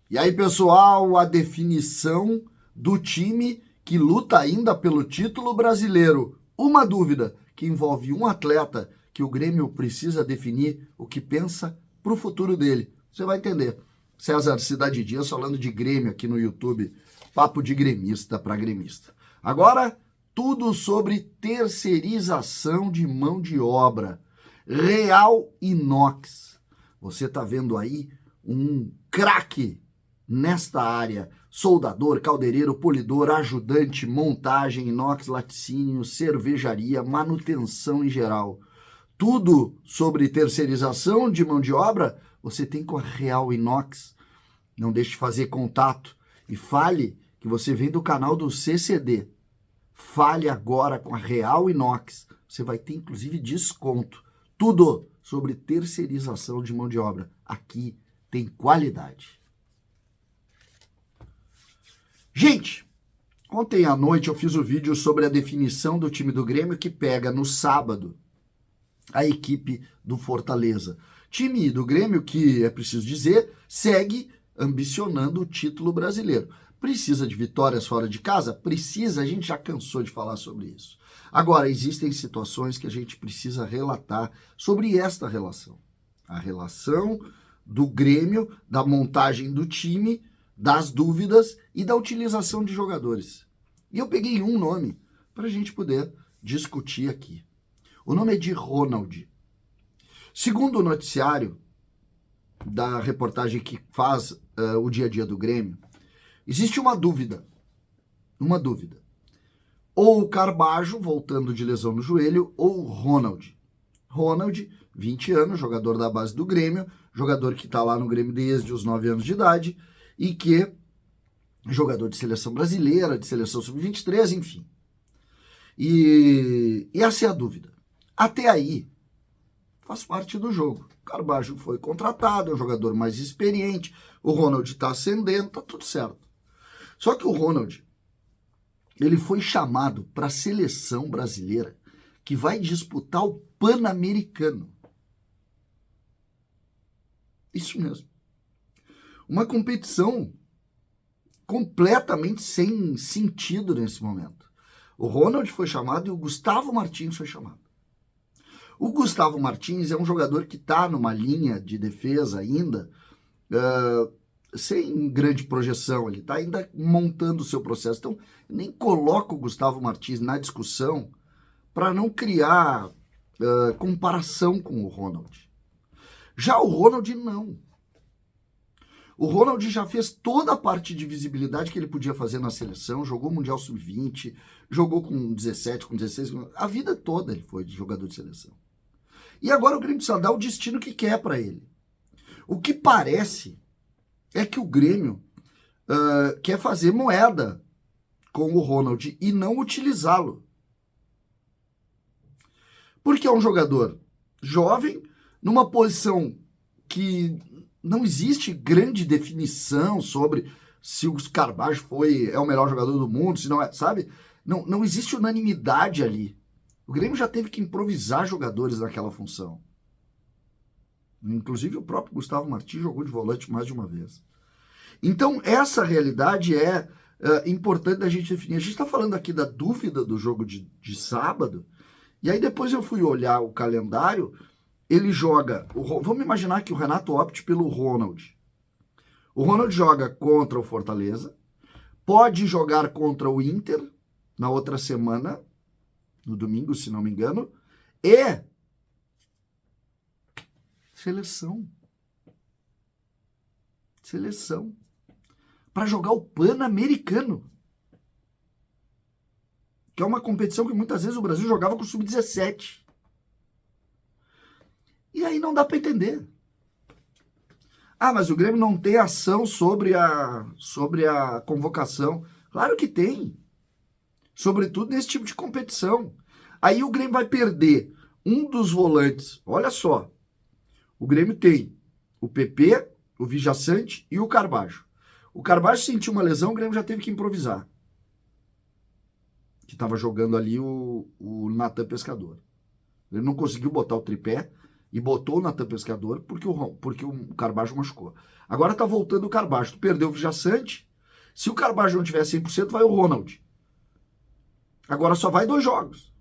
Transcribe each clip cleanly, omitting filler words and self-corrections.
E aí, pessoal, a definição do time que luta ainda pelo título brasileiro. Uma dúvida que envolve um atleta que o Grêmio precisa definir o que pensa para o futuro dele. Você vai entender. César Cidade Dias falando de Grêmio aqui no YouTube. Papo de gremista para gremista. Agora, tudo sobre terceirização de mão de obra. Real Inox. Você está vendo aí um craque nesta área: soldador, caldeireiro, polidor, ajudante, montagem, inox, laticínio, cervejaria, manutenção em geral. Tudo sobre terceirização de mão de obra você tem com a Real Inox. Não deixe de fazer contato e fale que você vem do canal do CCD. Fale agora com a Real Inox. Você vai ter inclusive desconto. Tudo sobre terceirização de mão de obra. Aqui tem qualidade. Gente, ontem à noite eu fiz o vídeo sobre a definição do time do Grêmio que pega no sábado a equipe do Fortaleza. Time do Grêmio que, é preciso dizer, segue ambicionando o título brasileiro. Precisa de vitórias fora de casa? Precisa, a gente já cansou de falar sobre isso. Agora, existem situações que a gente precisa relatar sobre esta relação. A relação do Grêmio, da montagem do time, das dúvidas e da utilização de jogadores. E eu peguei um nome para a gente poder discutir aqui. O nome é de Ronald. Segundo o noticiário da reportagem que faz o dia a dia do Grêmio, existe uma dúvida. Uma dúvida. Ou o Carbajo, voltando de lesão no joelho, ou o Ronald. Ronald, 20 anos, jogador da base do Grêmio, jogador que está lá no Grêmio desde os 9 anos de idade, e que jogador de seleção brasileira, de seleção sub-23, enfim. E essa é a dúvida. Até aí, faz parte do jogo. O Carbajo foi contratado, é um jogador mais experiente, o Ronald está ascendendo, tá tudo certo. Só que o Ronald, ele foi chamado para a seleção brasileira que vai disputar o Pan-Americano. Isso mesmo. Uma competição completamente sem sentido nesse momento. O Ronald foi chamado e o Gustavo Martins foi chamado. O Gustavo Martins é um jogador que está numa linha de defesa ainda, sem grande projeção, ele está ainda montando o seu processo. Então, nem coloca o Gustavo Martins na discussão para não criar comparação com o Ronald. Já o Ronald, não. O Ronald já fez toda a parte de visibilidade que ele podia fazer na seleção, jogou Mundial Sub-20, jogou com 17, com 16, a vida toda ele foi de jogador de seleção. E agora o Grêmio precisa dar o destino que quer para ele. O que parece é que o Grêmio quer fazer moeda com o Ronald e não utilizá-lo. Porque é um jogador jovem, numa posição que não existe grande definição sobre se o Carbajo é o melhor jogador do mundo, se não é, sabe? Não existe unanimidade ali. O Grêmio já teve que improvisar jogadores naquela função. Inclusive o próprio Gustavo Martins jogou de volante mais de uma vez. Então essa realidade é importante da gente definir. A gente está falando aqui da dúvida do jogo de sábado, e aí depois eu fui olhar o calendário. Ele joga, vamos imaginar que o Renato opte pelo Ronald. O Ronald joga contra o Fortaleza, pode jogar contra o Inter na outra semana, no domingo, se não me engano, e seleção. Seleção. Para jogar o Pan-Americano, que é uma competição que muitas vezes o Brasil jogava com o Sub-17. E aí não dá para entender. Ah, mas o Grêmio não tem ação sobre a convocação. Claro que tem. Sobretudo nesse tipo de competição. Aí o Grêmio vai perder um dos volantes. Olha só. O Grêmio tem o PP, o Vijaçante e o Carbajo. O Carbajo sentiu uma lesão, o Grêmio já teve que improvisar. Que estava jogando ali o Natan Pescador. Ele não conseguiu botar o tripé. e botou o Natan Pescador porque o Carbajo machucou. Agora tá voltando o Carbajo. Tu perdeu o Vijaçante. Se o Carbajo não tiver 100%, vai o Ronald. Agora só vai 2 jogos.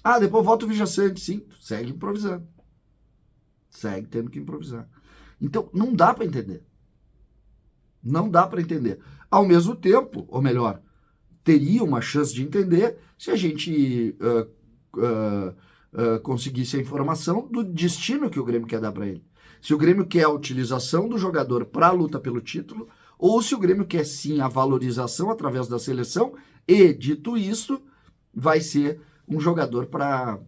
Ah, depois volta o Vijaçante. Sim, segue improvisando. Segue tendo que improvisar. Então, não dá para entender. Não dá para entender. Ao mesmo tempo, ou melhor, teria uma chance de entender se a gente conseguisse a informação do destino que o Grêmio quer dar para ele. Se o Grêmio quer a utilização do jogador para a luta pelo título, ou se o Grêmio quer sim a valorização através da seleção, e, dito isso, vai ser um jogador para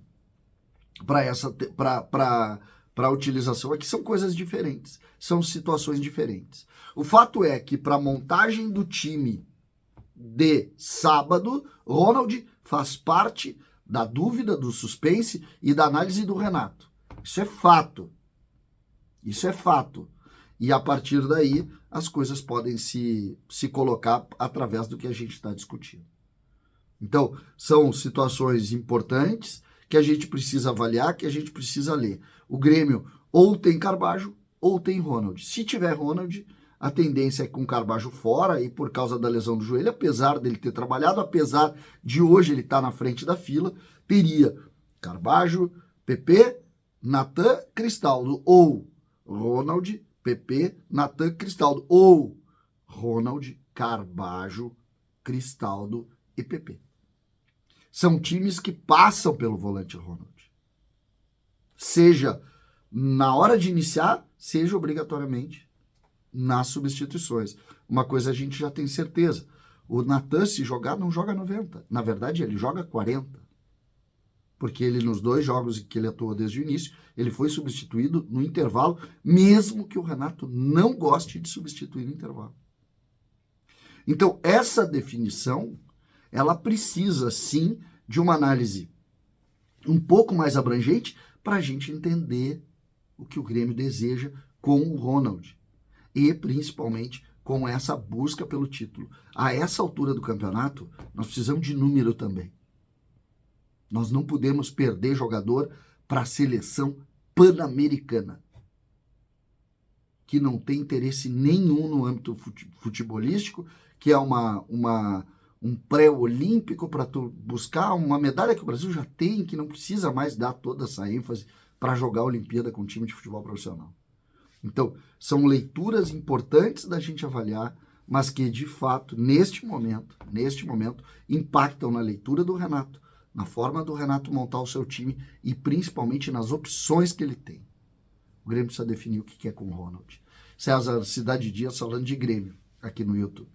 a utilização. Aqui são coisas diferentes, são situações diferentes. O fato é que para a montagem do time de sábado, Ronald faz parte da dúvida, do suspense e da análise do Renato. Isso é fato. Isso é fato. E a partir daí, as coisas podem se colocar através do que a gente está discutindo. Então, são situações importantes que a gente precisa avaliar, que a gente precisa ler. O Grêmio ou tem Carbajo ou tem Ronald. Se tiver Ronald, a tendência é com o Carbajo fora e por causa da lesão do joelho, apesar dele ter trabalhado, apesar de hoje ele estar na frente da fila, teria Carbajo, PP, Natan, Cristaldo ou Ronald, PP, Natan, Cristaldo ou Ronald, Carbajo, Cristaldo e PP. São times que passam pelo volante Ronald. Seja na hora de iniciar, seja obrigatoriamente nas substituições. Uma coisa a gente já tem certeza. O Natan, se jogar, não joga 90. Na verdade, ele joga 40. Porque ele, nos 2 jogos que ele atuou desde o início, ele foi substituído no intervalo, mesmo que o Renato não goste de substituir no intervalo. Então, essa definição, ela precisa, sim, de uma análise um pouco mais abrangente para a gente entender o que o Grêmio deseja com o Ronald. E, principalmente, com essa busca pelo título. A essa altura do campeonato, nós precisamos de número também. Nós não podemos perder jogador para a seleção pan-americana, que não tem interesse nenhum no âmbito futebolístico, que é um pré-olímpico para buscar uma medalha que o Brasil já tem, que não precisa mais dar toda essa ênfase para jogar a Olimpíada com um time de futebol profissional. Então, são leituras importantes da gente avaliar, mas que, de fato, neste momento, impactam na leitura do Renato, na forma do Renato montar o seu time e, principalmente, nas opções que ele tem. O Grêmio precisa definir o que quer com o Ronald. César Cidade Dias falando de Grêmio aqui no YouTube.